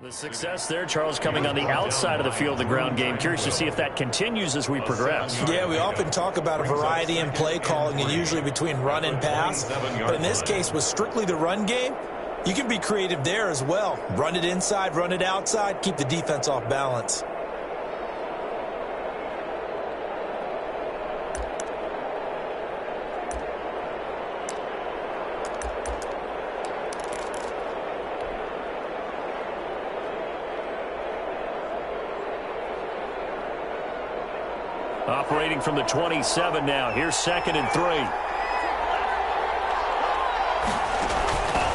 The success there, Charles, coming on the outside of the field, the ground game. Curious to see if that continues as we progress. Yeah, we often talk about a variety in play calling and usually between run and pass. But in this case, with strictly the run game, you can be creative there as well. Run it inside, run it outside, keep the defense off balance. Operating from the 27 now. Here's 2nd and 3.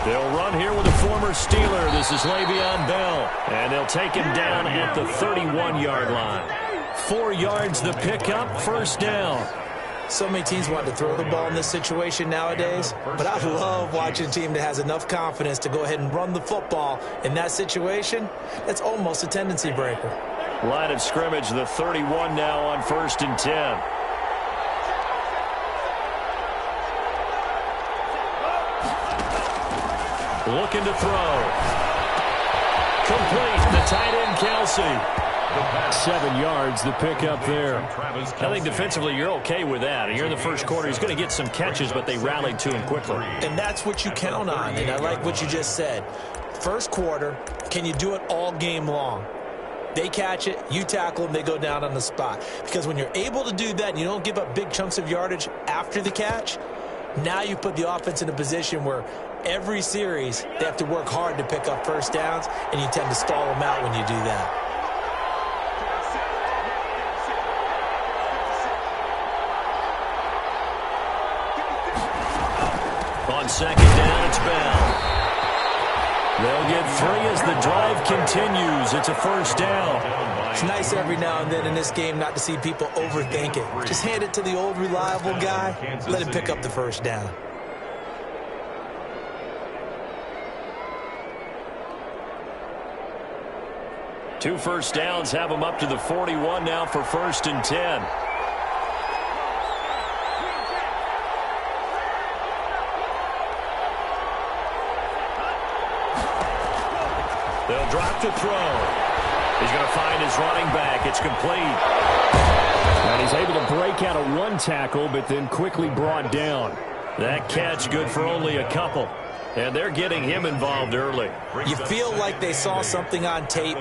They'll run here with a former Steeler. This is Le'Veon Bell. And they'll take him down at the 31-yard line. 4 yards the pickup, 1st down. So many teams want to throw the ball in this situation nowadays, but I love watching a team that has enough confidence to go ahead and run the football. In that situation, that's almost a tendency breaker. Line of scrimmage, the 31 now on 1st and 10. Looking to throw. Complete. The tight end, Kelsey. 7 yards, the pickup there. I think defensively you're okay with that. Here in the first quarter, he's going to get some catches, but they rallied to him quickly. And that's what you count on, and I like what you just said. First quarter, can you do it all game long? They catch it, you tackle them, they go down on the spot. Because when you're able to do that and you don't give up big chunks of yardage after the catch, now you put the offense in a position where every series they have to work hard to pick up 1st downs, and you tend to stall them out when you do that. On 2nd down, it's Bell. They'll get 3 as the drive continues. It's a 1st down. It's nice every now and then in this game not to see people overthink it. Just hand it to the old reliable guy. Let him pick up the 1st down. Two 1st downs have them up to the 41 now for 1st and 10. They'll drop to throw. He's going to find his running back. It's complete. And he's able to break out of 1 tackle, but then quickly brought down. That catch good for only a couple. And they're getting him involved early. You feel like they saw something on tape,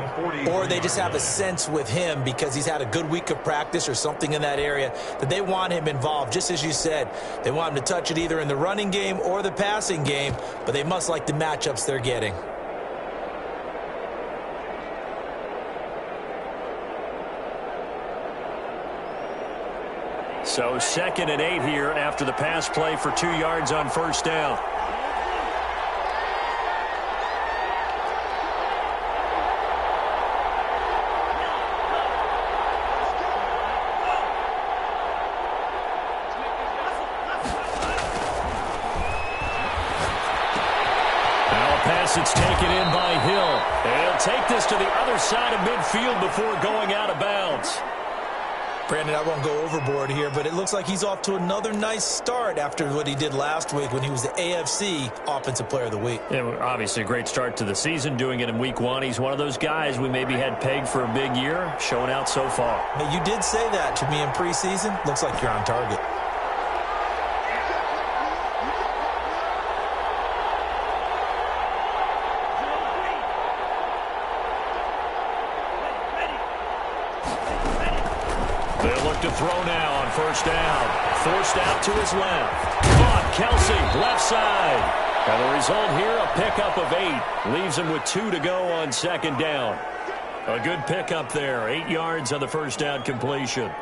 or they just have a sense with him because he's had a good week of practice or something in that area that they want him involved. Just as you said, they want him to touch it either in the running game or the passing game, but they must like the matchups they're getting. So 2nd and 8 here after the pass play for 2 yards on 1st down. Now a pass that's taken in by Hill. And he'll take this to the other side of midfield before going out of bounds. Brandon, I won't go overboard here, but it looks like he's off to another nice start after what he did last week when he was the AFC Offensive Player of the Week. Yeah, obviously a great start to the season, doing it in week 1. He's one of those guys we maybe had pegged for a big year, showing out so far. Now, you did say that to me in preseason. Looks like you're on target. To throw now on 1st down. Forced out to his left. Caught Kelsey, left side. And the result here, a pickup of 8. Leaves him with 2 to go on 2nd down. A good pickup there. 8 yards on the 1st down completion.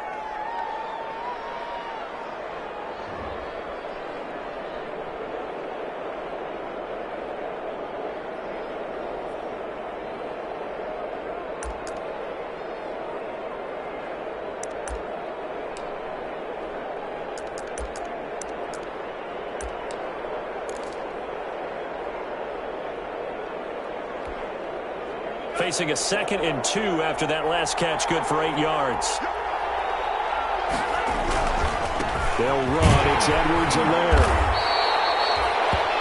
Facing a 2nd and 2 after that last catch, good for 8 yards. They'll run. It's Edwards-Helaire.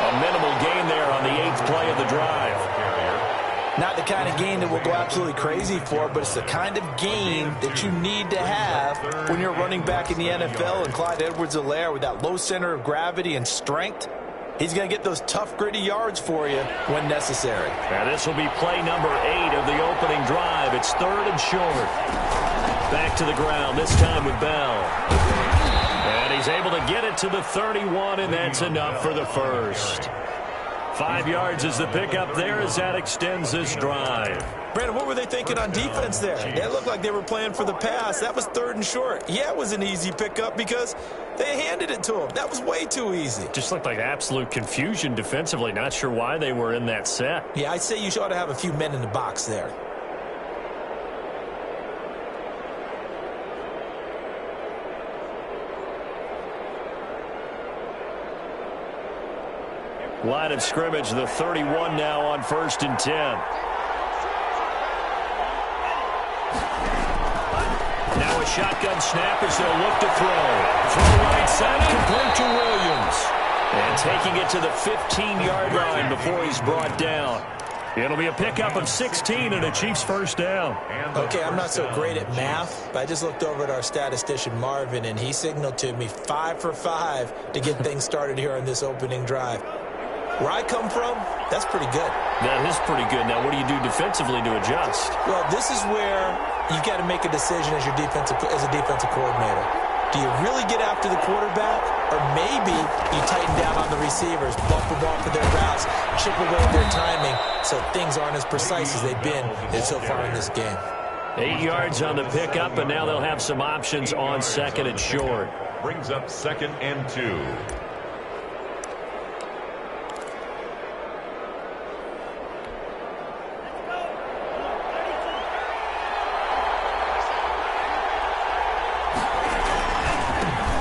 A minimal gain there on the 8th play of the drive. Not the kind of game that we'll go absolutely crazy for, but it's the kind of game that you need to have when you're running back in the NFL. And Clyde Edwards-Helaire, with that low center of gravity and strength, he's going to get those tough, gritty yards for you when necessary. And this will be play number 8 of the opening drive. It's 3rd and short. Back to the ground, this time with Bell. And he's able to get it to the 31, and that's enough for the first. 5 yards is the pickup there as that extends this drive. Brandon, what were they thinking on defense there? They looked like they were playing for the pass. That was 3rd and short. Yeah, it was an easy pickup because they handed it to him. That was way too easy. Just looked like absolute confusion defensively. Not sure why they were in that set. Yeah, I'd say you ought to have a few men in the box there. Line of scrimmage, the 31 now on 1st and 10. Now a shotgun snap as they'll look to throw. Throw right side, complete to Williams. And taking it to the 15-yard line before he's brought down. It'll be a pickup of 16 and a Chiefs first down. Okay, I'm not so great at math, but I just looked over at our statistician, Marvin, and he signaled to me 5 for 5 to get things started here on this opening drive. Where I come from, that's pretty good. That is pretty good. Now, what do you do defensively to adjust? Well, this is where you've got to make a decision as a defensive coordinator. Do you really get after the quarterback, or maybe you tighten down on the receivers, bump them off of their routes, chip away at their timing, so things aren't as precise as they've been so far in this game. 8 yards on the pickup, and now they'll have some options on 2nd and short. Brings up 2nd and 2.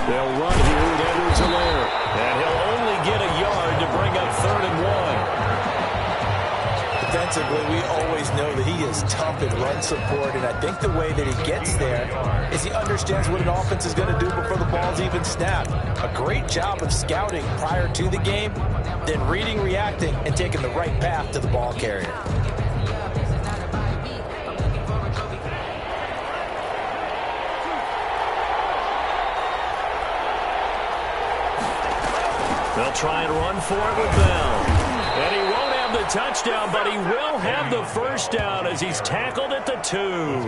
They'll run here with Edwards-Helaire. And he'll only get a yard to bring up 3rd and 1. Defensively, we always know that he is tough in run support, and I think the way that he gets there is he understands what an offense is going to do before the ball's even snapped. A great job of scouting prior to the game, then reading, reacting, and taking the right path to the ball carrier. They'll try and run for it with Bell. And he won't have the touchdown, but he will have the first down as he's tackled at the 2.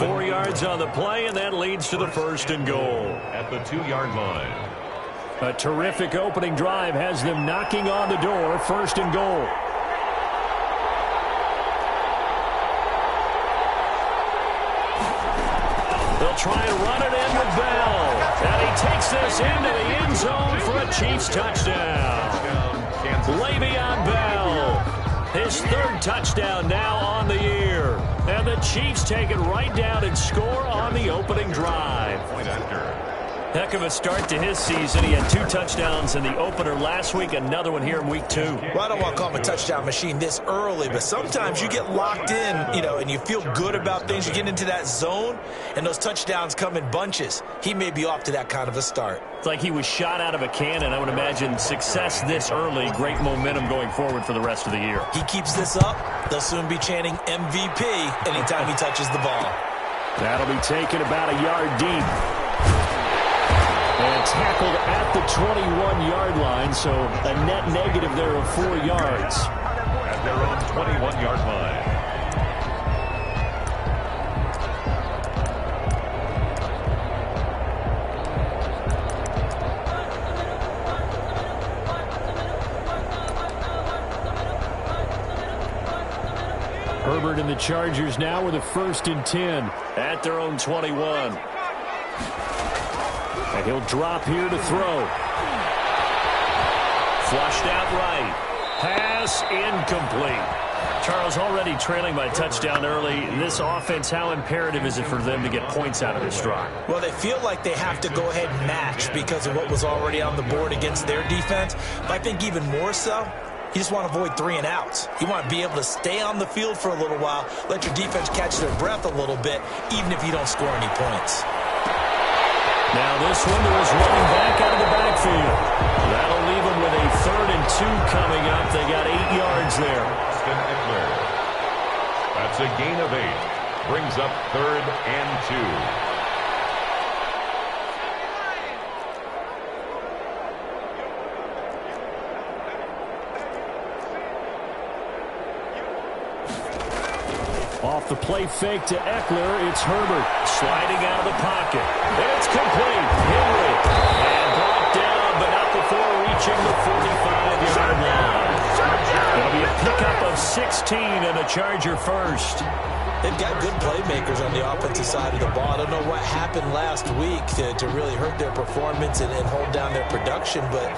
4 yards on the play, and that leads to the 1st and goal. At the 2-yard line. A terrific opening drive has them knocking on the door. 1st and goal. They'll try and run it in with Bell. And he takes this into the end zone for a Chiefs touchdown. Le'Veon Bell, his 3rd touchdown now on the year. And the Chiefs take it right down and score on the opening drive. Heck of a start to his season. He had 2 touchdowns in the opener last week, another one here in week 2. Well, I don't want to call him a touchdown machine this early, but sometimes you get locked in, and you feel good about things. You get into that zone, and those touchdowns come in bunches. He may be off to that kind of a start. It's like he was shot out of a cannon. I would imagine success this early, great momentum going forward for the rest of the year. He keeps this up, they'll soon be chanting MVP anytime he touches the ball. That'll be taken about a yard deep. And tackled at the 21-yard line, so a net negative there of 4 yards. At their own 21-yard line. Herbert and the Chargers now with a 1st and 10 at their own 21. And he'll drop here to throw. Flushed out right. Pass incomplete. Charles, already trailing by touchdown early. This offense, how imperative is it for them to get points out of this drive? Well, they feel like they have to go ahead and match because of what was already on the board against their defense. But I think even more so, you just want to avoid 3 and outs. You want to be able to stay on the field for a little while, let your defense catch their breath a little bit, even if you don't score any points. Now this one is running back out of the backfield. That'll leave them with a 3rd and 2 coming up. They got 8 yards there. That's a gain of 8. Brings up 3rd and 2. Off the play fake to Eckler, it's Herbert sliding out of the pocket. It's complete. Henry. And brought down, but not before reaching the 45-yard line. It'll be a pickup of 16 and a Charger first. They've got good playmakers on the offensive side of the ball. I don't know what happened last week to really hurt their performance and hold down their production, but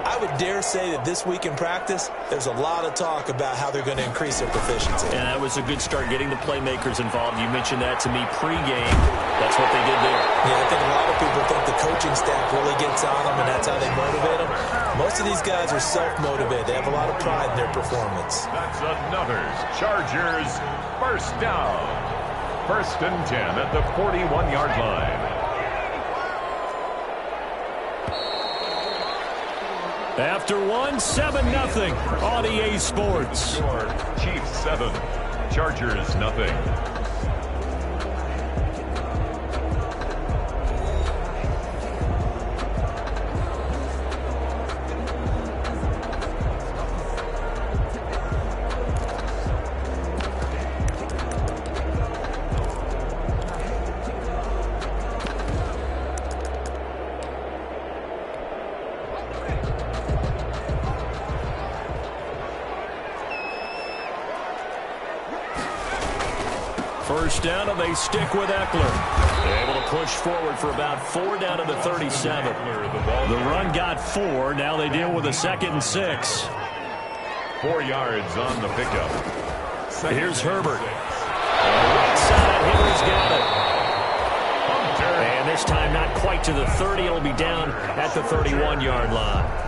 I would dare say that this week in practice, there's a lot of talk about how they're going to increase their proficiency. And that was a good start, getting the playmakers involved. You mentioned that to me pregame. That's what they did there. Yeah, I think a lot of people think the coaching staff really gets on them, and that's how they motivate them. Most of these guys are self-motivated. They have a lot of pride in their performance. That's another Chargers first down. 1st and 10 at the 41-yard line. After 7-0 on EA Sports. Chiefs 7, Chargers nothing. First down, and they stick with Eckler. Able to push forward for about 4 down to the 37. The run got 4. Now they deal with a 2nd and 6. 4 yards on the pickup. Here's Herbert. Right side, Henry's got it. And this time not quite to the 30. It'll be down at the 31-yard line.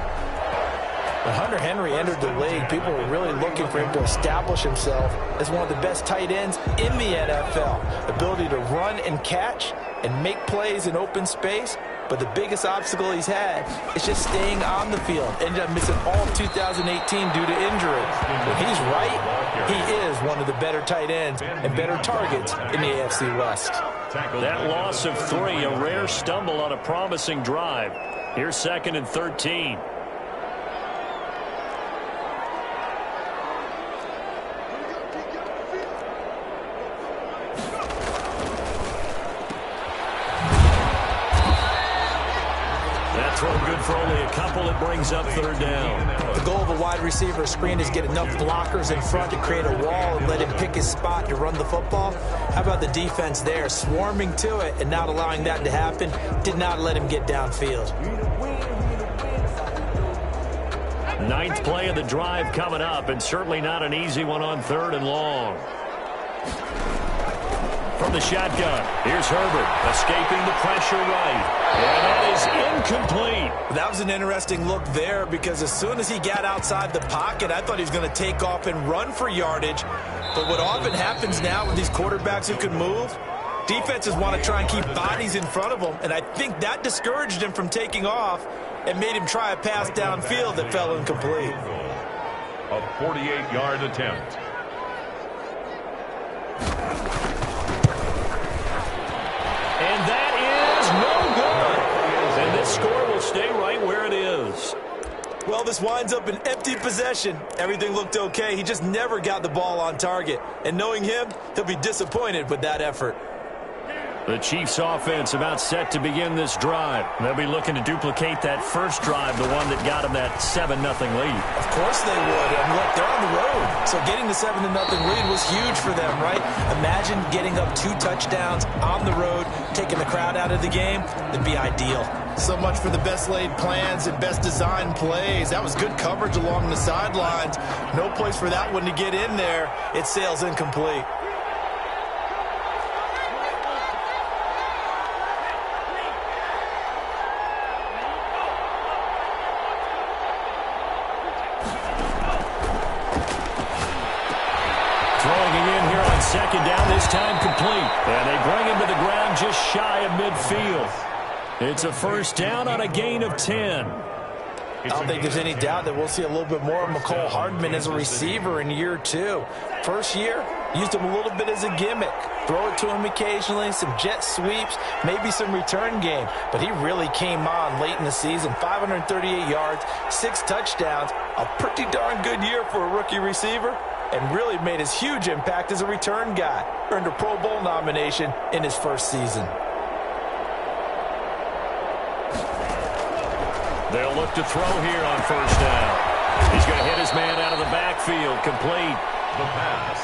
When Hunter Henry entered the league, people were really looking for him to establish himself as one of the best tight ends in the NFL. Ability to run and catch and make plays in open space. But the biggest obstacle he's had is just staying on the field. Ended up missing all of 2018 due to injury. When he's right, he is one of the better tight ends and better targets in the AFC West. That loss of 3, a rare stumble on a promising drive. Here's 2nd and 13. Good for only a couple. It brings up 3rd down. The goal of a wide receiver screen is get enough blockers in front to create a wall and let him pick his spot to run the football. How about the defense there, swarming to it and not allowing that to happen? Did not let him get downfield. 9th play of the drive coming up, and certainly not an easy one on 3rd and long. From the shotgun, here's Herbert, escaping the pressure right. And that is incomplete. That was an interesting look there, because as soon as he got outside the pocket, I thought he was going to take off and run for yardage. But what often happens now with these quarterbacks who can move, defenses want to try and keep bodies in front of them, and I think that discouraged him from taking off and made him try a pass downfield that fell incomplete. A 48-yard attempt. And that is no good. And this score will stay right where it is. Well, this winds up an empty possession. Everything looked okay. He just never got the ball on target. And knowing him, he'll be disappointed with that effort. The Chiefs offense about set to begin this drive. They'll be looking to duplicate that first drive, the one that got them that 7-0 lead. Of course they would. And look, they're on the road. So getting the 7-0 lead was huge for them, right? Imagine getting up 2 touchdowns on the road, taking the crowd out of the game. That'd be ideal. So much for the best laid plans and best designed plays. That was good coverage along the sidelines. No place for that one to get in there. It sails incomplete. Second down, this time complete. And they bring him to the ground just shy of midfield. It's a first down on a gain of 10. I don't think there's any doubt that we'll see a little bit more of McCole Hardman as a receiver in year 2. First year, Used him a little bit as a gimmick. Throw it to him occasionally, some jet sweeps, maybe some return game. But he really came on late in the season. 538 yards, 6 touchdowns. A pretty darn good year for a rookie receiver. And really made his huge impact as a return guy. Earned a Pro Bowl nomination in his first season. They'll look to throw here on first down. He's going to hit his man out of the backfield. Complete. The pass.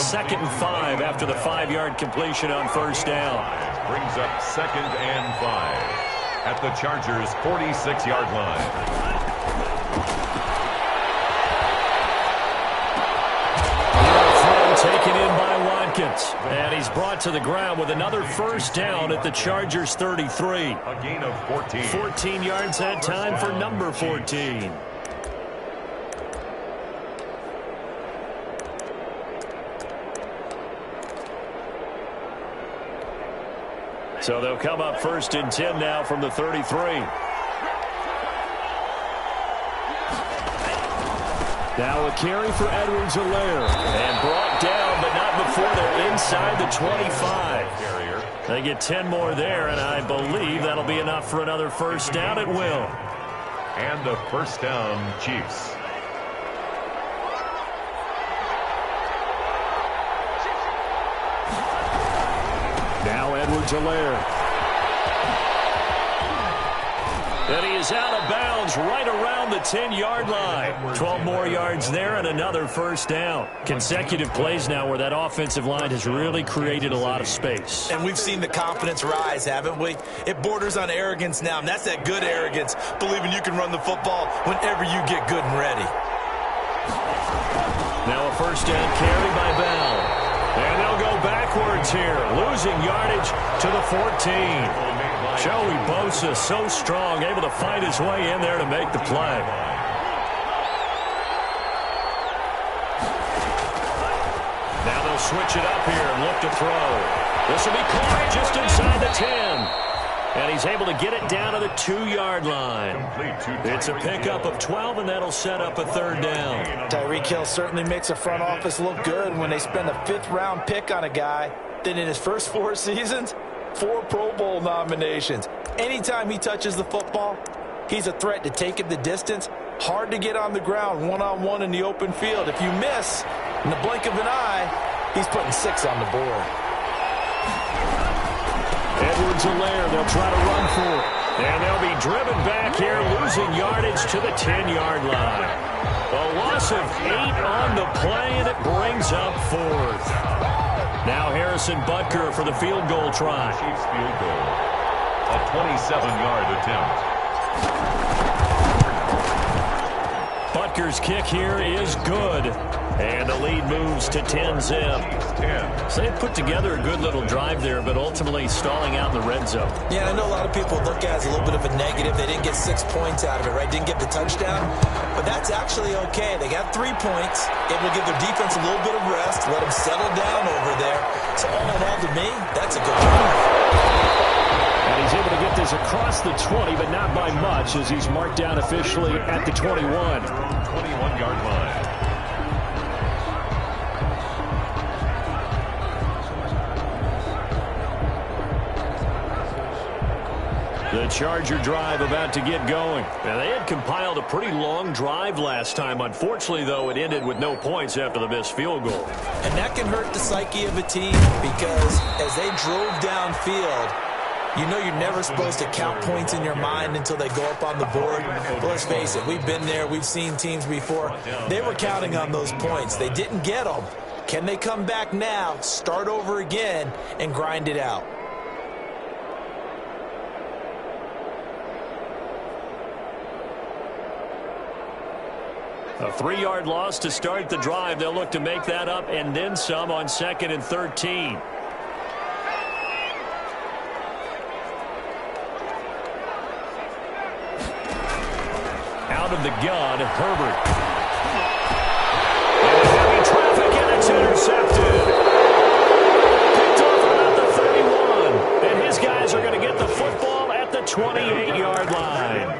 Second and 5 after the 5-yard completion on first down. Brings up 2nd and 5 at the Chargers' 46-yard line. Taken in by Watkins. And he's brought to the ground with another first down at the Chargers' 33. A gain of 14. 14 yards that time for number 14. So they'll come up 1st and 10 now from the 33. Now a carry for Edwards-Helaire. And brought down, but not before they're inside the 25. They get 10 more there, and I believe that'll be enough for another first down at will. And a first down, Chiefs. Now Edwards-Helaire. And he is out of bounds right around the 10-yard line. 12 more yards there and another first down. Consecutive plays now where that offensive line has really created a lot of space. And we've seen the confidence rise, haven't we? It borders on arrogance now, and that's that good arrogance, believing you can run the football whenever you get good and ready. Now a first down carry by Bell. And they'll go backwards here, losing yardage to the 14. Joey Bosa so strong, able to fight his way in there to make the play. Now they'll switch it up here and look to throw. This will be caught just inside the 10. And he's able to get it down to the 2-yard line. It's a pickup of 12, and that'll set up a third down. Tyreek Hill certainly makes a front office look good when they spend a 5th-round pick on a guy. Then in his first 4 seasons, 4 Pro Bowl nominations. Anytime he touches the football, he's a threat to take it the distance. Hard to get on the ground one-on-one in the open field. If you miss, in the blink of an eye, he's putting 6 on the board. Edwards-Helaire, they'll try to run for it. And they'll be driven back here, losing yardage to the 10-yard line. A loss of 8 on the play, and it brings up 4th. Now Harrison Butker for the field goal try. Chiefs field goal. A 27-yard attempt. Butker's kick here is good. And the lead moves to 10-zip. So they put together a good little drive there, but ultimately stalling out in the red zone. Yeah, I know a lot of people look at it as a little bit of a negative. They didn't get 6 points out of it, right? Didn't get the touchdown. But that's actually okay. They got 3 points. It will give their defense a little bit of rest, let them settle down over there. So all in all, to me, that's a good drive. And he's able to get this across the 20, but not by much, as he's marked down officially at the 21. 21-yard line. The Charger drive about to get going. Now, they had compiled a pretty long drive last time. Unfortunately, though, it ended with no points after the missed field goal. And that can hurt the psyche of a team because as they drove downfield, you know you're never supposed to count points in your mind until they go up on the board. But let's face it, we've been there. We've seen teams before. They were counting on those points. They didn't get them. Can they come back now, start over again, and grind it out? A 3-yard loss to start the drive. They'll look to make that up and then some on 2nd and 13. Out of the gun, Herbert. And heavy traffic, and it's intercepted. Picked off about the 31. And his guys are going to get the football at the 28-yard line.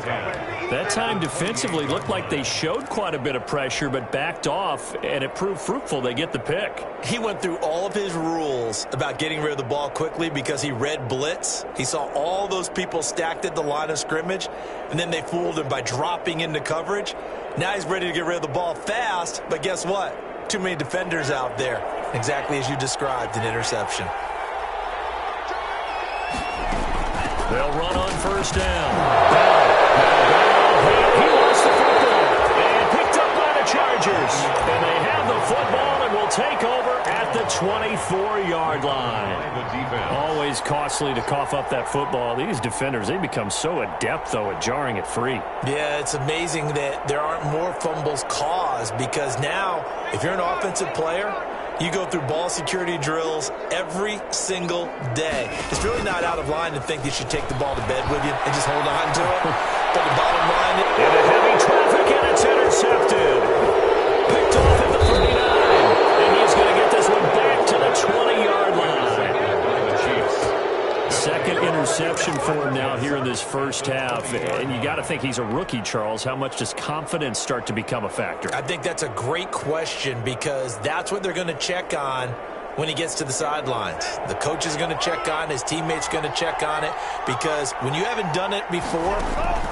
That time defensively looked like they showed quite a bit of pressure but backed off, and it proved fruitful. They get the pick. He went through all of his rules about getting rid of the ball quickly because he read blitz. He saw all those people stacked at the line of scrimmage, and then they fooled him by dropping into coverage. Now he's ready to get rid of the ball fast, but guess what? Too many defenders out there. Exactly as you described, an interception. They'll run on first down. He lost the football and picked up by the Chargers. And they have the football and will take over at the 24-yard line. Always costly to cough up that football. These defenders, they become so adept, though, at jarring it free. Yeah, it's amazing that there aren't more fumbles caused because now, if you're an offensive player, you go through ball security drills every single day. It's really not out of line to think you should take the ball to bed with you and just hold on to it. But the bottom line is... Into heavy traffic, and it's intercepted. Picked off at the 39. And he's going to get this one back to the 20-yard line. Second interception for him now here in this first half. And you got to think he's a rookie, Charles. How much does confidence start to become a factor? I think that's a great question because that's what they're going to check on when he gets to the sidelines. The coach is going to check on it. His teammate's going to check on it because when you haven't done it before,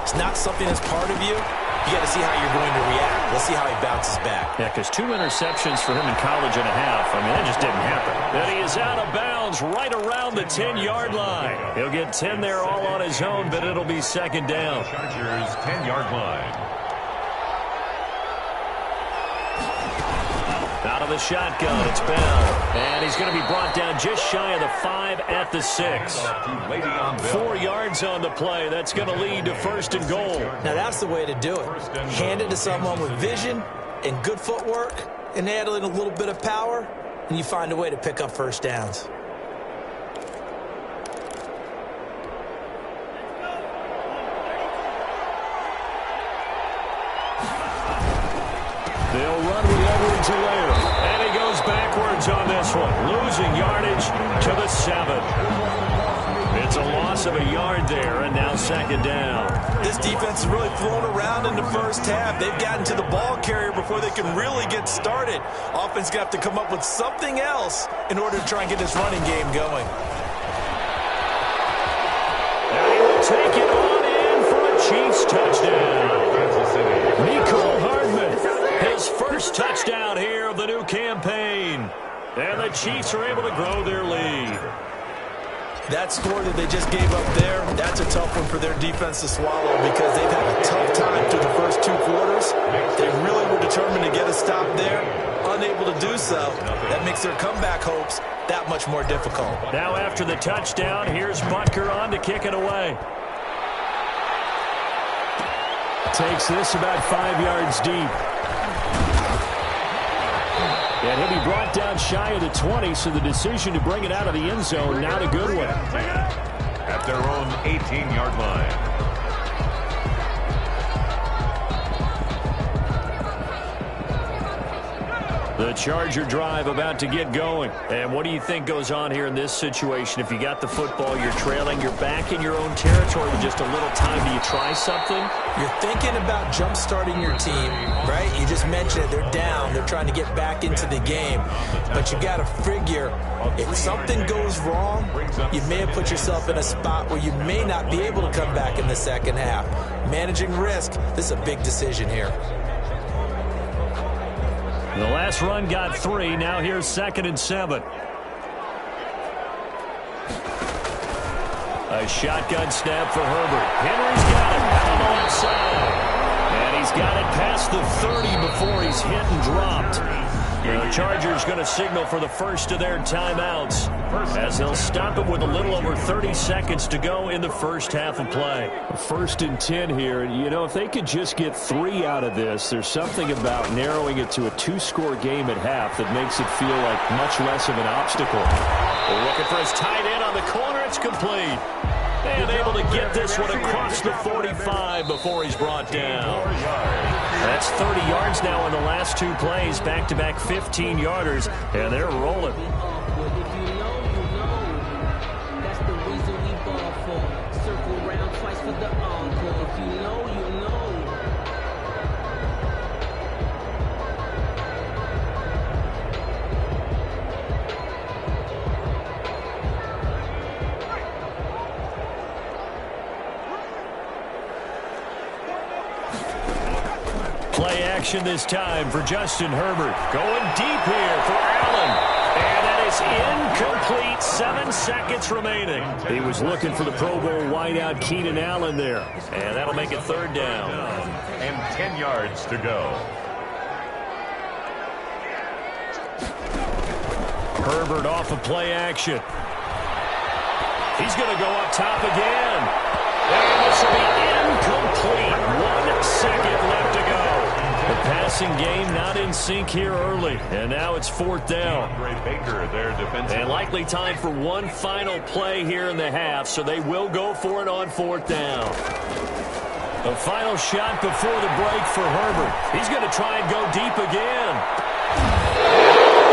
it's not something that's part of you. You got to see how you're going to react. Let's see how he bounces back. Yeah, because 2 interceptions for him in college and a half. I mean, that just didn't happen. And he is out of bounds right around the 10-yard line. He'll get 10 there all on his own, but it'll be second down. Chargers 10-yard line. Out of the shotgun, it's Bell. And he's going to be brought down just shy of the 5 at the 6. 4 yards on the play. That's going to lead to first and goal. Now, that's the way to do it. Hand it to someone with vision and good footwork and add in a little bit of power, and you find a way to pick up first downs. They'll run with Edwards-Helaire. And he goes backwards on this one. Losing yardage to the 7. It's a loss of a yard there, and now second down. This defense is really flown around in the first half. They've gotten to the ball carrier before they can really get started. Offense going to have to come up with something else in order to try and get this running game going. And he will take it on in for a Chiefs touchdown. Nicole Hardman. His first touchdown here of the new campaign. And the Chiefs are able to grow their lead. That score that they just gave up there, that's a tough one for their defense to swallow because they've had a tough time through the first 2 quarters. They really were determined to get a stop there, unable to do so. That makes their comeback hopes that much more difficult. Now after the touchdown, here's Butker on to kick it away. Takes this about 5 yards deep. And he'll be brought down shy of the 20, so the decision to bring it out of the end zone, not a good one. At their own 18-yard line. The Charger drive about to get going. And what do you think goes on here in this situation? If you got the football, you're trailing, you're back in your own territory with just a little time. Do you try something? You're thinking about jump-starting your team, right? You just mentioned it. They're down. They're trying to get back into the game. But you got to figure if something goes wrong, you may have put yourself in a spot where you may not be able to come back in the second half. Managing risk, this is a big decision here. The last run got 3. Now here's 2nd and 7. A shotgun snap for Herbert. Henry's got it out on the left side. And he's got it past the 30 before he's hit and dropped. The Chargers going to signal for the first of their timeouts as they'll stop it with a little over 30 seconds to go in the first half of play. 1st and 10 here. You know, if they could just get 3 out of this, there's something about narrowing it to a 2-score game at half that makes it feel like much less of an obstacle. They're looking for his tight end on the corner. It's complete. And able to get this one across the 45 before he's brought down. That's 30 yards now in the last 2 plays, back-to-back 15-yarders, and they're rolling. That's the reason we ball for. Circle round twice for the encore. If you know, you know. action this time for Justin Herbert. Going deep here for Allen. And that is incomplete. 7 seconds remaining. He was looking for the Pro Bowl wideout Keenan Allen there. And that'll make it 3rd down. And 10 yards to go. Herbert off of play action. He's going to go up top again. And this will be incomplete. 1 second left to go. The passing game not in sync here early. And now it's 4th down. Baker, their defensive. And likely time for one final play here in the half, so they will go for it on 4th down. The final shot before the break for Herbert. He's going to try and go deep again.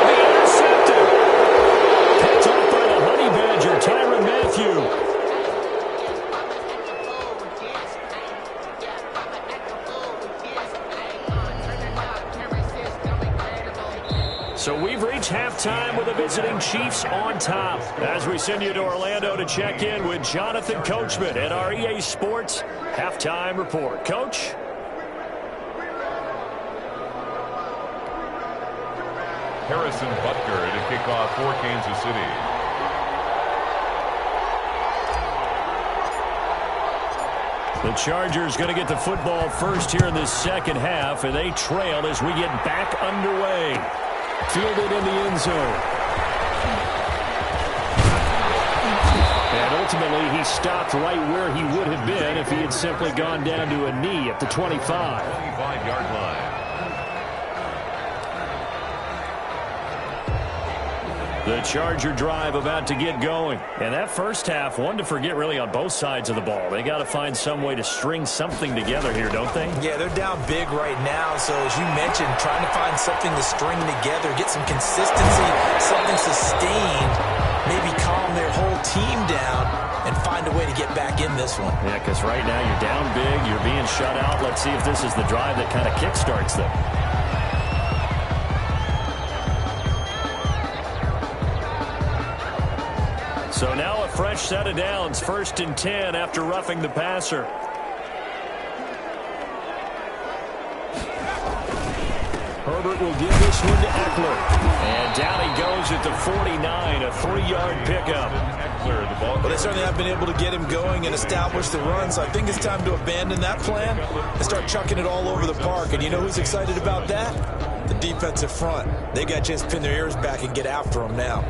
The intercepted. Picked off by the Honey Badger, Tyrann Mathieu. So we've reached halftime with the visiting Chiefs on top. As we send you to Orlando to check in with Jonathan Coachman at our EA Sports Halftime Report. Coach? Harrison Butker to kick off for Kansas City. The Chargers going to get the football first here in this second half, and they trail as we get back underway. Fielded in the end zone. And ultimately, he stopped right where he would have been if he had simply gone down to a knee at the 25. 25-yard line. The Charger drive about to get going. And that first half, one to forget really on both sides of the ball. They got to find some way to string something together here, don't they? Yeah, they're down big right now. So as you mentioned, trying to find something to string together, get some consistency, something sustained, maybe calm their whole team down and find a way to get back in this one. Yeah, because right now you're down big, you're being shut out. Let's see if this is the drive that kind of kickstarts them. So now a fresh set of downs, 1st and 10 after roughing the passer. Herbert will give this one to Eckler. And down he goes at the 49, a 3-yard pickup. Well, they certainly have been able to get him going and establish the run, so I think it's time to abandon that plan and start chucking it all over the park. And you know who's excited about that? The defensive front. They got a chance to pin their ears back and get after him now.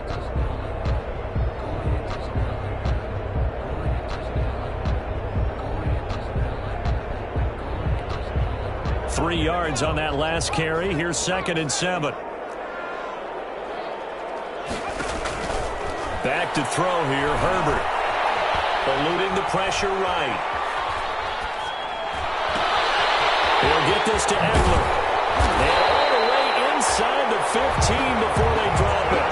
3 yards on that last carry. Here's 2nd and 7. Back to throw here, Herbert. Eluding the pressure right. He'll get this to Eckler. And all the way inside the 15 before they drop it.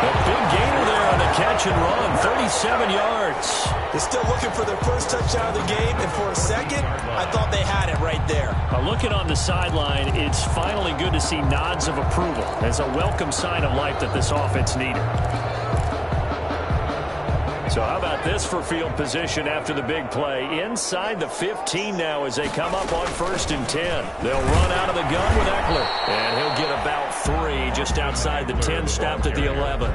A big gainer there on the catch and run, 37 yards. They're still looking for their first touchdown of the game, and for a second, I thought they had it right there. Looking on the sideline, it's finally good to see nods of approval. It's a welcome sign of life that this offense needed. So how about this for field position after the big play? Inside the 15 now as they come up on 1st and 10. They'll run out of the gun with Eckler. And he'll get about 3 just outside the 10, stopped at the 11.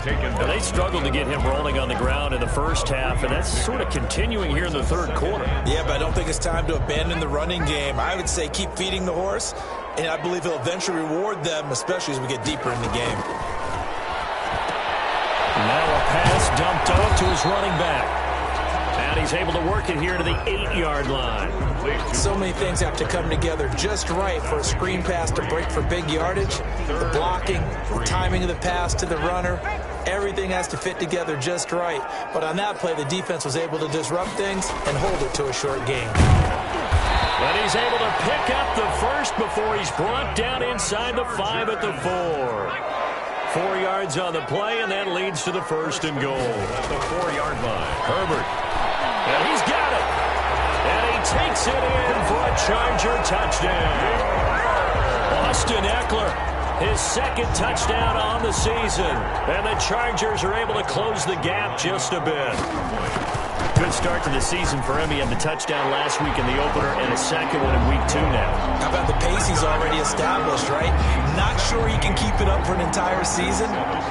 And they struggled to get him rolling on the ground in the first half, and that's sort of continuing here in the 3rd quarter. Yeah, but I don't think it's time to abandon the running game. I would say keep feeding the horse, and I believe he'll eventually reward them, especially as we get deeper in the game. Now a pass dumped off to his running back. And he's able to work it here to the 8-yard line. So many things have to come together just right for a screen pass to break for big yardage. The blocking, the timing of the pass to the runner, everything has to fit together just right. But on that play, the defense was able to disrupt things and hold it to a short game. But he's able to pick up the first before he's brought down inside the 5 at the 4. 4 yards on the play, and that leads to the 1st and goal. At the 4-yard line. Herbert. And he's got it. And he takes it in for a Charger touchdown. Austin Eckler, his 2nd touchdown on the season. And the Chargers are able to close the gap just a bit. Good start to the season for him. He had the touchdown last week in the opener and a second one in week 2 now. How about the pace he's already established, right? Not sure he can keep it up for an entire season,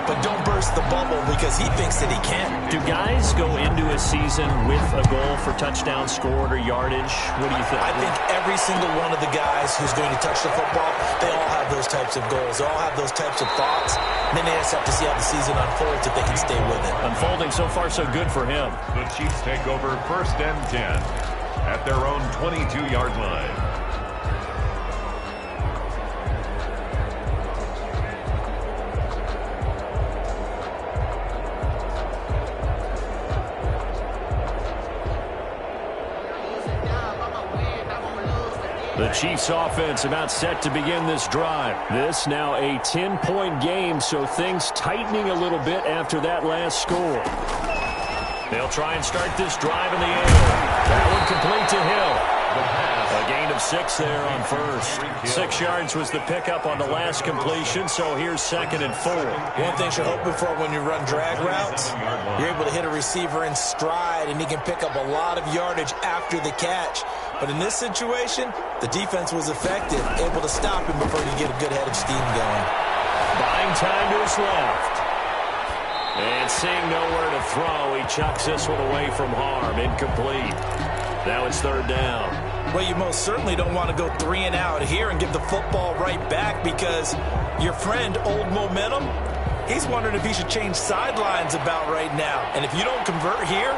but don't burst the bubble because he thinks that he can. Do guys go into a season with a goal for touchdown scored or yardage? What do you think? I think every single one of the guys who's going to touch the football, they all have those types of goals. They all have those types of thoughts. And then they just have to see how the season unfolds if they can stay with it. Unfolding so far so good for him. The Chiefs take over 1st and 10 at their own 22-yard line. The Chiefs offense about set to begin this drive. This now a 10-point game, so things tightening a little bit after that last score. They'll try and start this drive in the air. That one complete to Hill. A gain of 6 there on first. 6 yards was the pickup on the last completion, so here's 2nd and 4. One thing you're hoping for when you run drag routes, you're able to hit a receiver in stride, and he can pick up a lot of yardage after the catch. But in this situation, the defense was effective, able to stop him before he get a good head of steam going. Buying time to his left. And seeing nowhere to throw, he chucks this one away from harm. Incomplete. Now it's 3rd down. Well, you most certainly don't want to go 3 and out here and give the football right back because your friend, Old Momentum, he's wondering if he should change sidelines about right now. And if you don't convert here,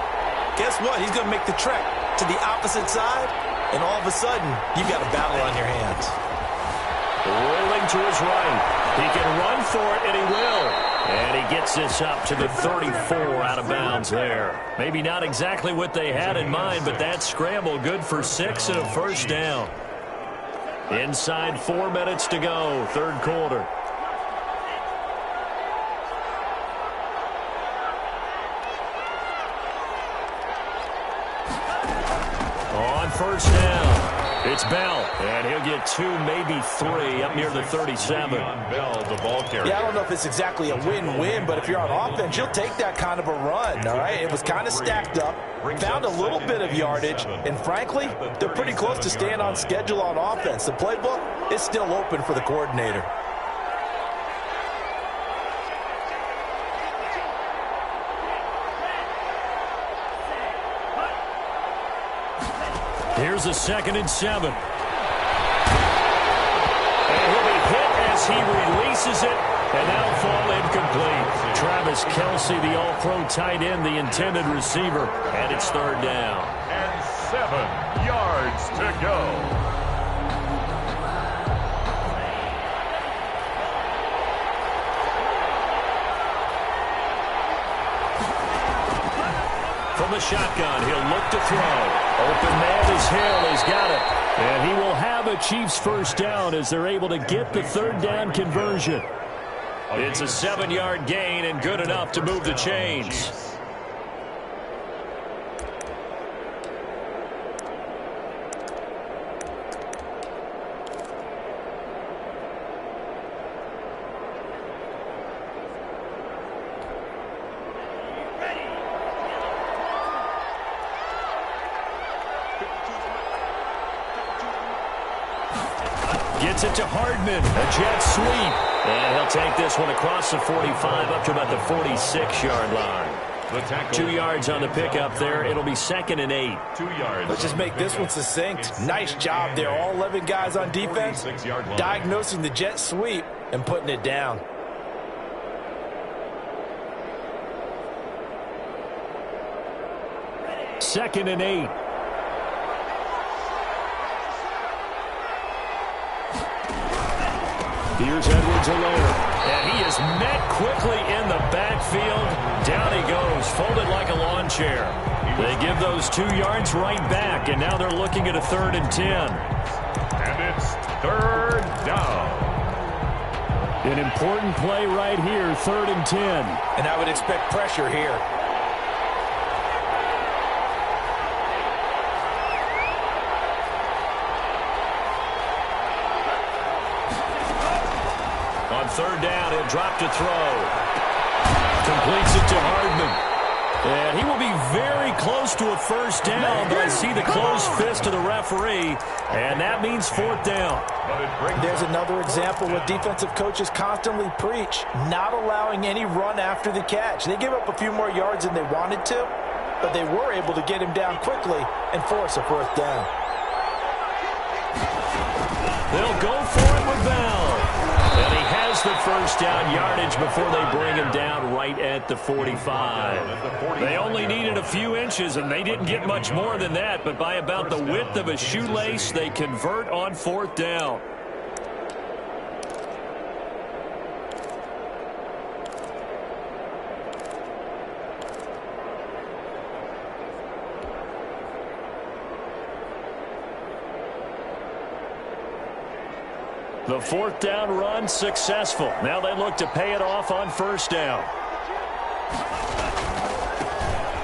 guess what? He's going to make the trek to the opposite side, and all of a sudden, you've got a battle on your hands. Rolling to his right. He can run for it, and he will. And he gets this up to the 34 out of bounds there. Maybe not exactly what they had in mind, but that scramble good for 6 and a 1st down. Inside 4 minutes to go, 3rd quarter. On 1st down. It's Bell, and he'll get 2, maybe 3, up near the 37. Bell, the ball carrier. Yeah, I don't know if it's exactly a win-win, but if you're on offense, you'll take that kind of a run, all right? It was kind of stacked up, found a little bit of yardage, and frankly, they're pretty close to staying on schedule on offense. The playbook is still open for the coordinator. Here's a 2nd and 7. And he'll be hit as he releases it, and that'll fall incomplete. Travis Kelce, the all-pro tight end, the intended receiver, and it's 3rd down. And 7 yards to go. From the shotgun, he'll look to throw. Open man is Hill. He's got it. And he will have a Chiefs 1st down as they're able to get the 3rd down conversion. It's a 7-yard gain and good enough to move the chains. Gets it to Hardman, a jet sweep. And he'll take this one across the 45 up to about the 46-yard line. 2 yards on the pickup there. It'll be 2nd and 8. 2 yards. Let's just make this one succinct. Nice job there. All 11 guys on defense diagnosing the jet sweep and putting it down. Second and 8. Here's Edwards-Helaire. And he is met quickly in the backfield. Down he goes, folded like a lawn chair. They give those 2 yards right back, and now they're looking at a 3rd and 10. And it's 3rd down. An important play right here, 3rd and 10. And I would expect pressure here. On 3rd down, he'll drop to throw. Completes it to Hardman. And he will be very close to a first down, but I see the closed fist of the referee, and that means fourth down. There's another example what defensive coaches constantly preach, not allowing any run after the catch. They gave up a few more yards than they wanted to, but they were able to get him down quickly and force a fourth down. They'll go for it with Bell. And he has the first down yardage before they bring him down right at the 45. They only needed a few inches, and they didn't get much more than that, but by about the width of a shoelace, they convert on fourth down. The fourth down run successful. Now they look to pay it off on first down.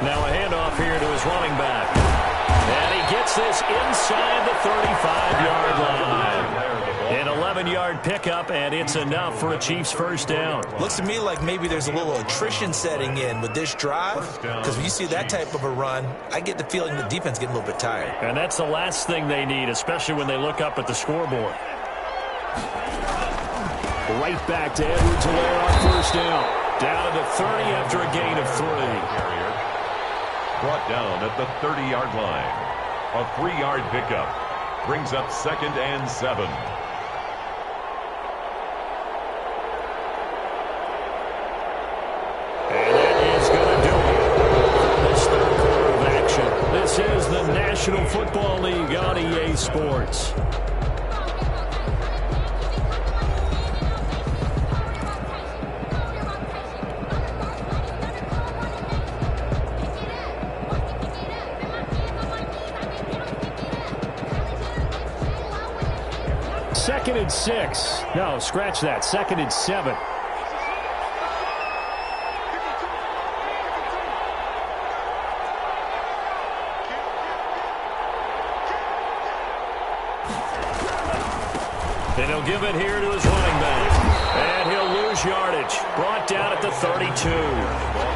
Now a handoff here to his running back. And he gets this inside the 35-yard line. An 11-yard pickup, and it's enough for a Chiefs first down. Looks to me like maybe there's a little attrition setting in with this drive, because when you see that type of a run, I get the feeling the defense getting a little bit tired. And that's the last thing they need, especially when they look up at the scoreboard. Right back to Edwards-Helaire on first down. Down to the 30 after a gain of 3. Brought down at the 30-yard line. A 3-yard pickup. Brings up 2nd and 7. And that is going to do it for this third quarter of action. This is the National Football League on EA Sports. Second and 6. No, scratch that. 2nd and 7. And he'll give it here to his running back. And he'll lose yardage. Brought down at the 32.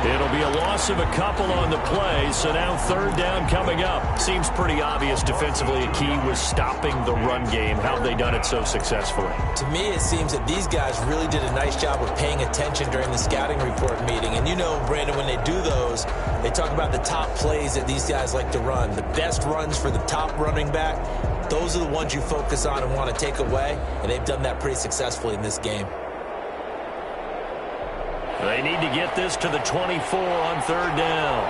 It'll be a loss of a couple on the play, so now third down coming up. Seems pretty obvious defensively a key was stopping the run game. How have they done it so successfully? To me, it seems that these guys really did a nice job of paying attention during the scouting report meeting. And you know, Brandon, when they do those, they talk about the top plays that these guys like to run. The best runs for the top running back, those are the ones you focus on and want to take away. And they've done that pretty successfully in this game. They need to get this to the 24 on third down.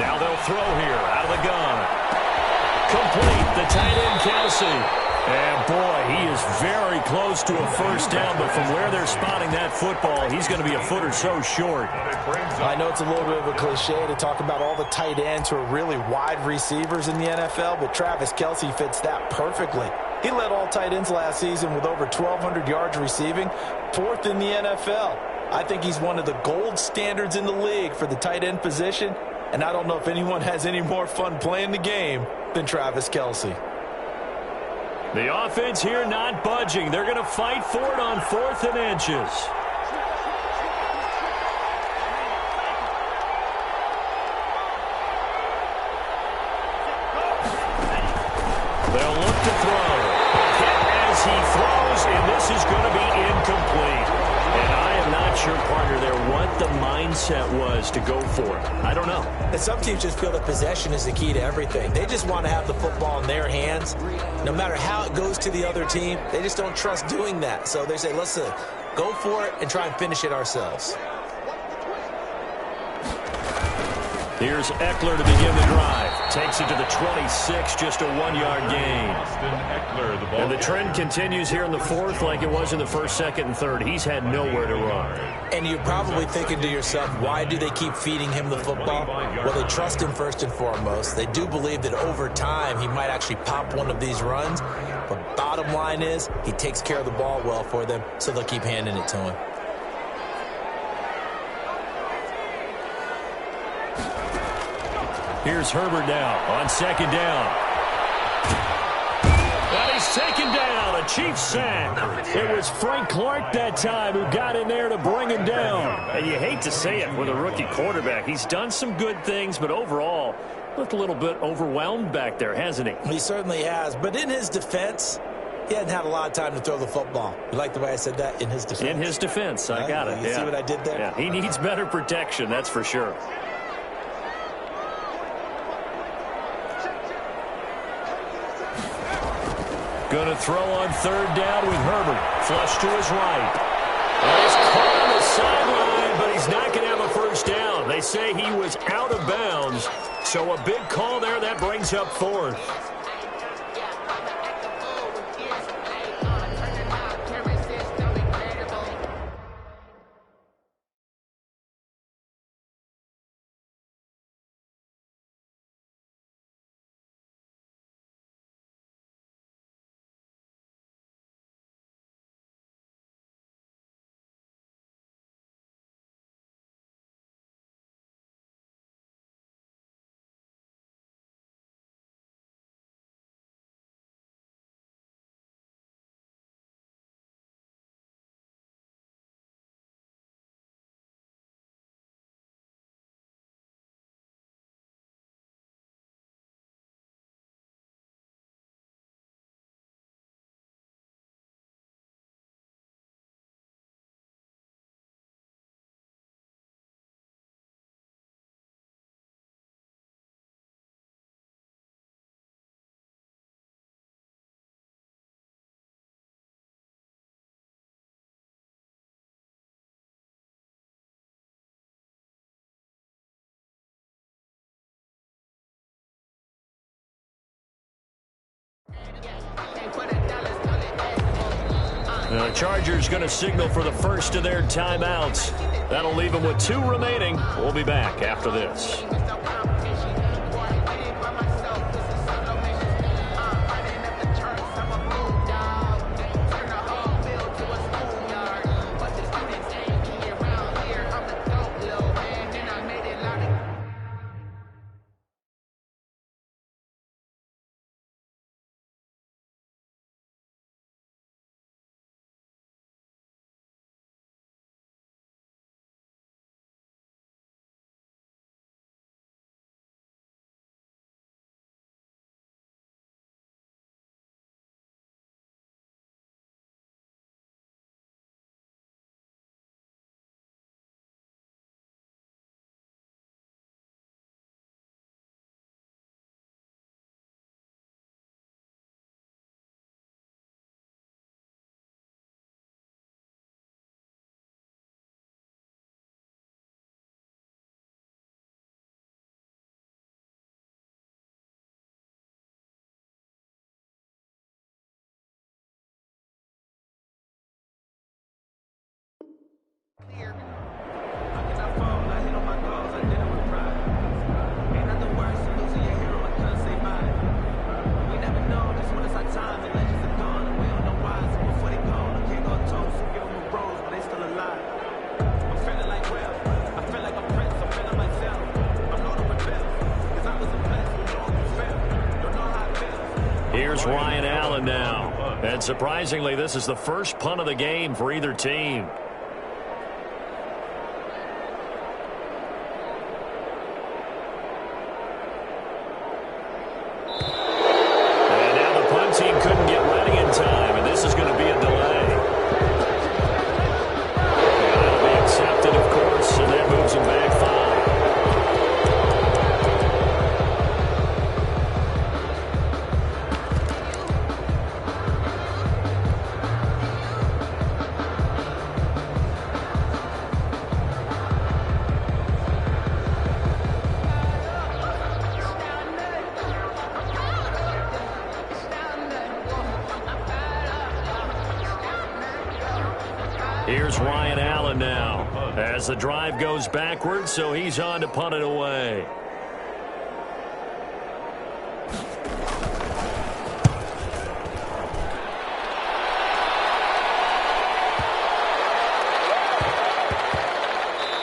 Now they'll throw here out of the gun. Complete, the tight end Kelsey. And boy, he is very close to a first down, but from where they're spotting that football, he's going to be a foot or so short. I know it's a little bit of a cliche to talk about all the tight ends who are really wide receivers in the NFL, but Travis Kelsey fits that perfectly. He led all tight ends last season with over 1,200 yards receiving, 4th in the NFL. I think he's one of the gold standards in the league for the tight end position, and I don't know if anyone has any more fun playing the game than Travis Kelsey. The offense here not budging. They're going to fight for it on 4th and inches. They'll look to throw. Hit as he throws, and this is going to be incomplete. And I am not sure, partner, there what the mindset was to go for it. I don't know. And some teams just feel that possession is the key to everything. They just want to have the football in their hands. No matter how it goes to the other team, they just don't trust doing that. So they say, listen, go for it and try and finish it ourselves. Here's Eckler to begin the drive. Takes it to the 26, just a 1-yard gain. And the trend continues here in the 4th like it was in the 1st, 2nd, and 3rd. He's had nowhere to run. And you're probably thinking to yourself, why do they keep feeding him the football? Well, they trust him first and foremost. They do believe that over time he might actually pop one of these runs. But bottom line is he takes care of the ball well for them, so they'll keep handing it to him. Here's Herbert now on 2nd down. And he's taken down. A Chiefs sack. It was Frank Clark that time who got in there to bring him down. And you hate to say it with a rookie quarterback. He's done some good things, but overall, looked a little bit overwhelmed back there, hasn't he? He certainly has. But in his defense, he hadn't had a lot of time to throw the football. You like the way I said that? In his defense. In his defense. I got it. You see what I did there? Yeah, he needs better protection, that's for sure. Going to throw on third down with Herbert. Flush to his right. And he's caught on the sideline, but he's not going to have a first down. They say he was out of bounds. So a big call there. That brings up fourth. The Chargers going to signal for the first of their timeouts. That'll leave them with 2 remaining. We'll be back after this. Here's Ryan Allen now. And surprisingly, this is the first punt of the game for either team. And now the punt team couldn't get ready in time, and this is going to be a delay. And that'll be accepted, of course, and that moves them back 5. Here's Ryan Allen now as the drive goes backwards, so he's on to punt it away.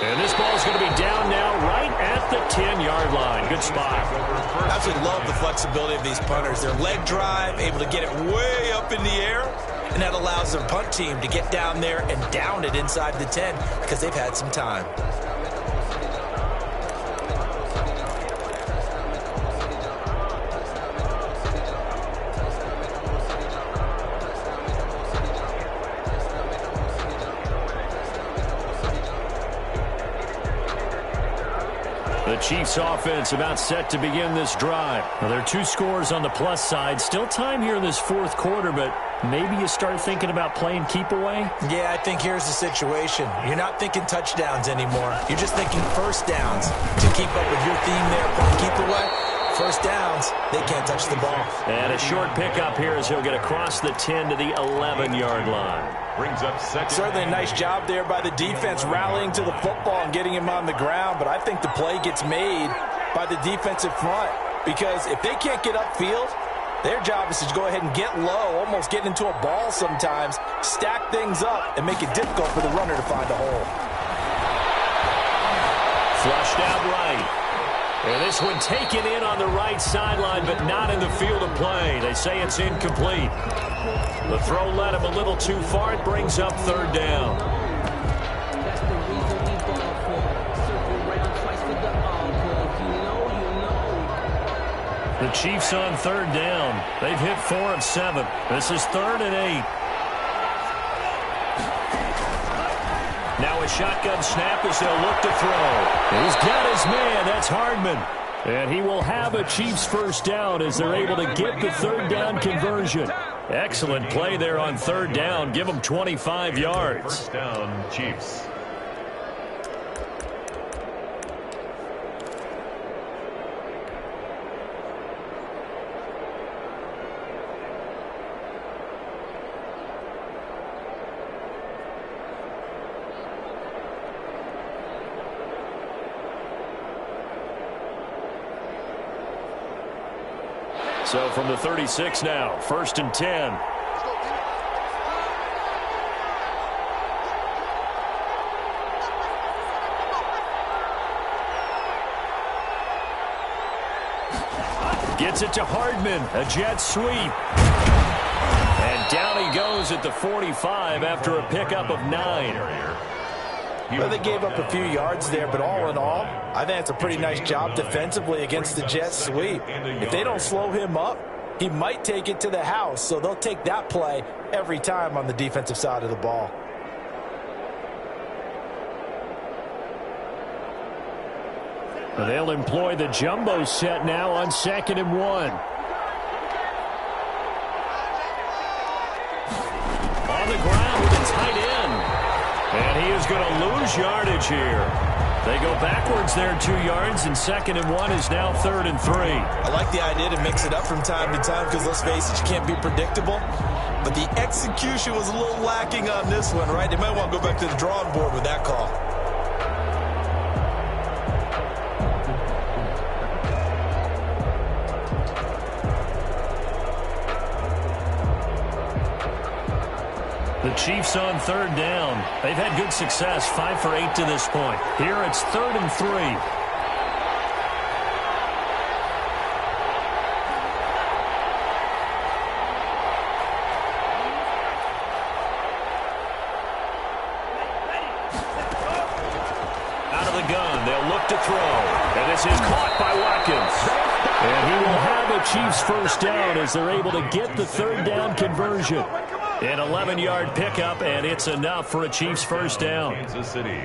And this ball's going to be down now right at the 10-yard line. Good spot. I absolutely love the flexibility of these punters. Their leg drive, able to get it way up in the air. and that allows their punt team to get down there and down it inside the 10 because they've had some time. The Chiefs offense about set to begin this drive. Well, there are 2 scores on the plus side. Still time here in this fourth quarter, but maybe you start thinking about playing keep away? Yeah, I think here's the situation. You're not thinking touchdowns anymore. You're just thinking first downs. To keep up with your theme there, playing keep away, first downs, they can't touch the ball. And a short pickup here as he'll get across the 10 to the 11-yard line. Brings up second. Certainly a nice job there by the defense rallying to the football and getting him on the ground, but I think the play gets made by the defensive front because if they can't get upfield, their job is to go ahead and get low, almost get into a ball sometimes, stack things up, and make it difficult for the runner to find a hole. Flushed out right. And this one taken in on the right sideline, but not in the field of play. They say it's incomplete. The throw led him a little too far. It brings up third down. The Chiefs on third down. They've hit 4 of 7. This is 3rd and 8. Now a shotgun snap as they'll look to throw. He's got his man. That's Hardman. And he will have a Chiefs first down as they're able to get the third down conversion. Excellent play there on third down. Give them 25 yards. First down, Chiefs. So from the 36 now, 1st and 10. Gets it to Hardman, a jet sweep. And down he goes at the 45 after a pickup of 9. Well, they gave up a few yards there, but all in all, I think it's a pretty nice job defensively against the jet sweep. If they don't slow him up, he might take it to the house, so they'll take that play every time on the defensive side of the ball. They'll employ the jumbo set now on 2nd and 1. On the ground with a tight end. And he is going to lose yardage here. They go backwards there 2 yards, and 2nd and 1 is now 3rd and 3. I like the idea to mix it up from time to time because, let's face it, you can't be predictable. But the execution was a little lacking on this one, right? They might want to go back to the drawing board with that call. The Chiefs on third down. They've had good success, 5 for 8 to this point. Here it's 3rd and 3. Out of the gun, they'll look to throw. And this is caught by Watkins. And he will have a Chiefs first down as they're able to get the third down conversion. An 11-yard pickup, and it's enough for a Chiefs first down. Kansas City.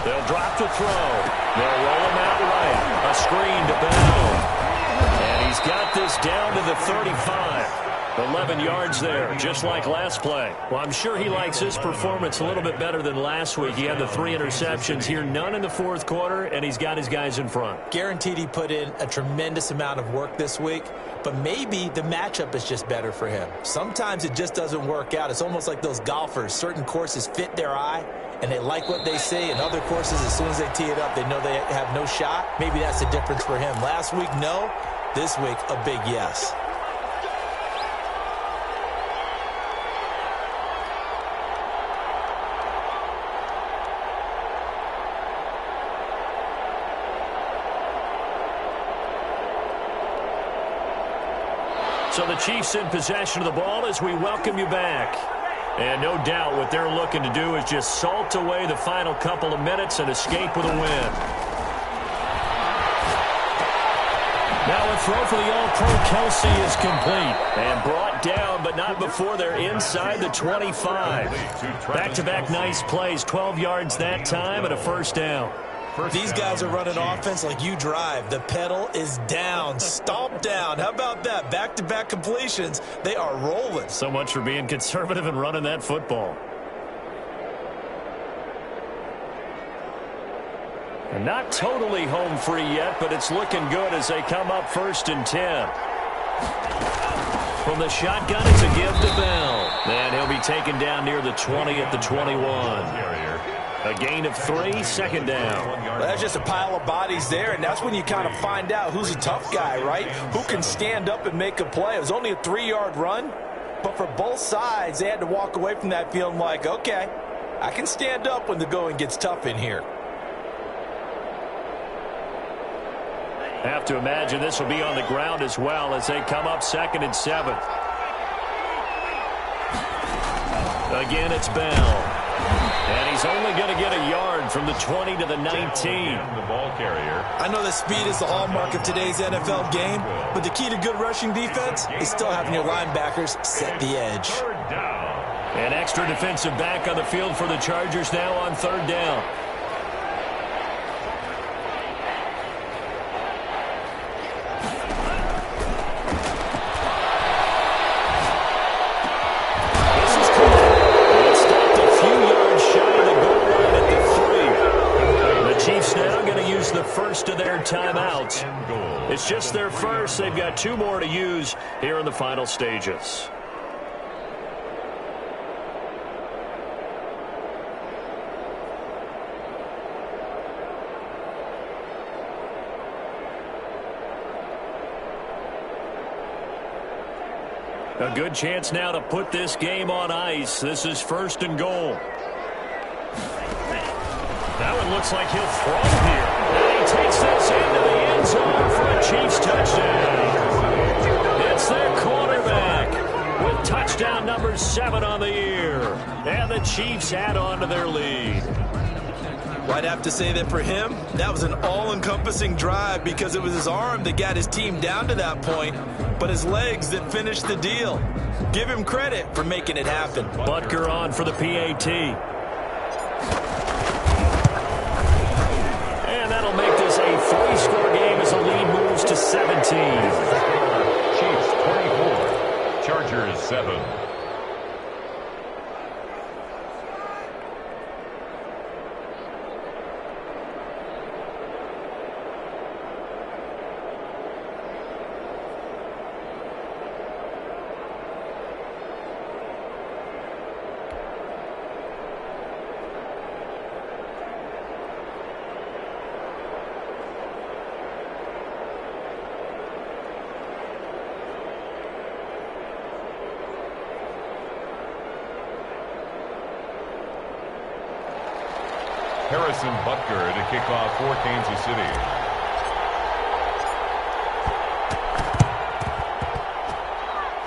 They'll drop to throw. They'll roll him out right. A screen to Bell. And he's got this down to the 35. 11 yards there, just like last play. Well, I'm sure he likes his performance a little bit better than last week. He had the 3 interceptions here, none in the fourth quarter, and he's got his guys in front. Guaranteed he put in a tremendous amount of work this week, but maybe the matchup is just better for him. Sometimes it just doesn't work out. It's almost like those golfers. Certain courses fit their eye, and they like what they see. And other courses, as soon as they tee it up, they know they have no shot. Maybe that's the difference for him. Last week, no. This week, a big yes. So the Chiefs in possession of the ball as we welcome you back. And no doubt what they're looking to do is just salt away the final couple of minutes and escape with a win. Now a throw for the All-Pro Kelsey is complete and brought down, but not before they're inside the 25. Back-to-back nice plays, 12 yards that time and a first down. These guys are running offense like you drive. The pedal is down, stomp down. How about that? Back-to-back completions. They are rolling. So much for being conservative and running that football. And not totally home free yet, but it's looking good as they come up 1st and 10. From the shotgun, it's a give to Bell. And he'll be taken down near the 20 at the 21. A gain of 3, second down. Well, that's just a pile of bodies there, and that's when you kind of find out who's a tough guy, right? Who can stand up and make a play. It was only a 3-yard run, but for both sides, they had to walk away from that feeling like, okay, I can stand up when the going gets tough in here. Have to imagine this will be on the ground as well as they come up 2nd and 7. Again, it's Bell. And he's only going to get a yard from the 20 to the 19. The ball carrier. I know that speed is the hallmark of today's NFL game, but the key to good rushing defense is still having your linebackers set the edge. Down. An extra defensive back on the field for the Chargers now on 3rd down. First of their timeouts. It's just their first. They've got 2 more to use here in the final stages. A good chance now to put this game on ice. This is 1st and goal. That one looks like he'll throw here. And he takes this into the end zone for a Chiefs touchdown. It's their quarterback with touchdown number 7 on the year. And the Chiefs add on to their lead. Well, I'd have to say that for him, that was an all-encompassing drive because it was his arm that got his team down to that point, but his legs that finished the deal. Give him credit for making it happen. Butker on for the PAT. And that'll make this a 3-score game as the lead moves to 17. Chiefs 24, Chargers 7. Harrison Butker to kick off for Kansas City.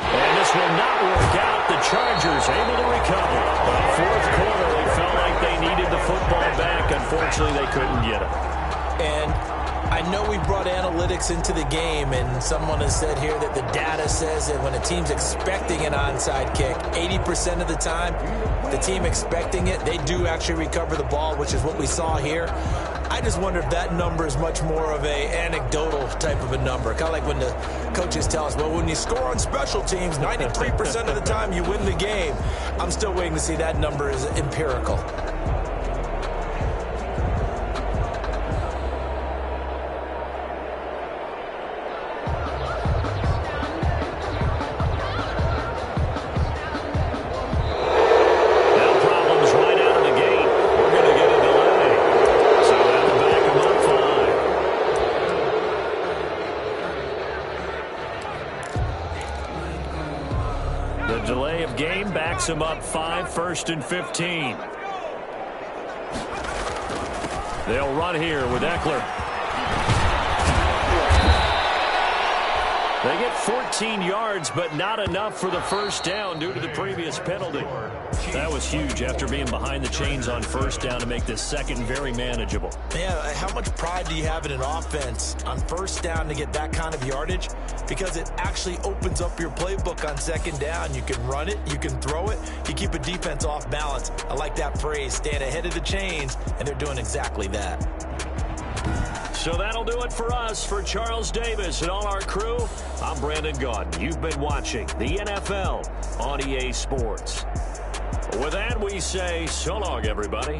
And this will not work out. The Chargers able to recover. But 4th quarter, they felt like they needed the football back. Unfortunately, they couldn't get it. And I know we brought analytics into the game, and someone has said here that the data says that when a team's expecting an onside kick, 80% of the time, the team expecting it, they do actually recover the ball, which is what we saw here. I just wonder if that number is much more of a anecdotal type of a number. Kind of like when the coaches tell us, well, when you score on special teams, 93% of the time you win the game. I'm still waiting to see that number is empirical. The delay of game backs him up 5, 1st and 15. They'll run here with Eckler. They get 14 yards, but not enough for the first down due to the previous penalty. That was huge after being behind the chains on first down to make this second very manageable. Yeah, how much pride do you have in an offense on first down to get that kind of yardage? Because it actually opens up your playbook on second down. You can run it, you can throw it, you keep a defense off balance. I like that phrase, staying ahead of the chains, and they're doing exactly that. So that'll do it for us. For Charles Davis and all our crew, I'm Brandon Gaudin. You've been watching the NFL on EA Sports. With that, we say so long, everybody.